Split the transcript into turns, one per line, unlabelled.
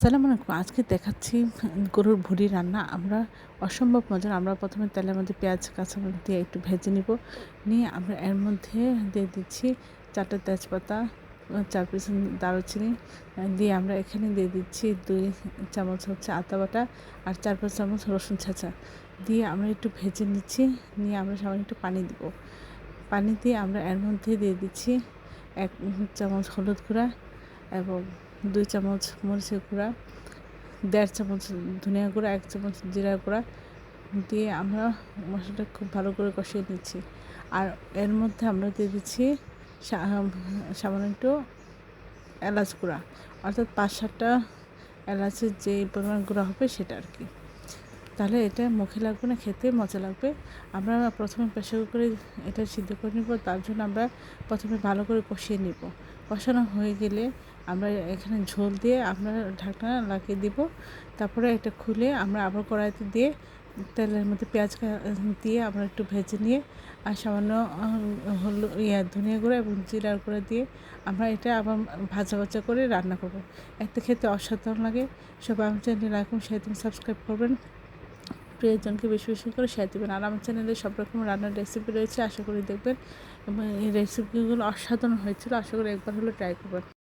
আসসালামু আলাইকুম। আজকে দেখাচ্ছি গরুর ভুঁড়ি রান্না। আমরা অসম্ভব মজার। আমরা প্রথমে তেলের মধ্যে পেঁয়াজ, কাঁচামরিচ দিয়ে একটু ভেজে নিব। নিয়ে আমরা এর মধ্যে দিয়ে দিচ্ছি ৪ টা তেজপাতা, ৪ পিস দারুচিনি দিয়ে আমরা এখানে দিয়ে দিচ্ছি ২ চামচ আদা বাটা আর ৪-৫ চামচ রসুন ছেঁচা দিয়ে আমরা একটু ভেজে নিচ্ছি। নিয়ে আমরা সামান্য একটু পানি দিব। পানি দিয়ে আমরা এর মধ্যে দিয়ে দিচ্ছি ১ চামচ হলুদ গুঁড়া এবং ২ চামচ মরিচের গুঁড়া, ১.৫ চামচ ধনিয়া গুঁড়া, ১ চামচ জিরা গুঁড়া দিয়ে আমরা মশলাটা খুব ভালো করে কষিয়ে নিচ্ছি। আর এর মধ্যে আমরা দিয়ে দিচ্ছি সামান্য একটু এলাচ গুঁড়া, অর্থাৎ ৫-৭টা এলাচের যে পরিমাণ গুঁড়া হবে সেটা আর কি। তাহলে এটা মুখে লাগবে না, খেতে মজা লাগবে। আমরা প্রথমে প্রেসার কুকারে এটা সিদ্ধ করে নিব। তার জন্য আমরা প্রথমে ভালো করে কষিয়ে নিব। কষানো হয়ে গেলে আমরা এখানে ঝোল দিয়ে আমরা ঢাকনা লাগিয়ে দিব। তারপরে এটা খুলে আমরা আবার কড়াইতে দিয়ে তেলের মধ্যে পেঁয়াজ দিয়ে আমরা একটু ভেজে নিয়ে আর সামান্য ধনিয়া গুঁড়া এবং জিরার গুঁড়া দিয়ে আমরা এটা আবার ভাজা করে রান্না করব। এতে খেতে অসাধারণ লাগে। সবাই আমার চ্যানেলে রাখুন, সাবস্ক্রাইব করবেন, প্রিয়জনকে বেশি করে শেয়ার দেবেন। আর আমার চ্যানেলে সব রকম রান্নার রেসিপি রয়েছে, আশা করি দেখবেন এবং এই রেসিপিগুলো অসাধারণ হয়েছিল। আশা করি একবার হলে ট্রাই করবেন।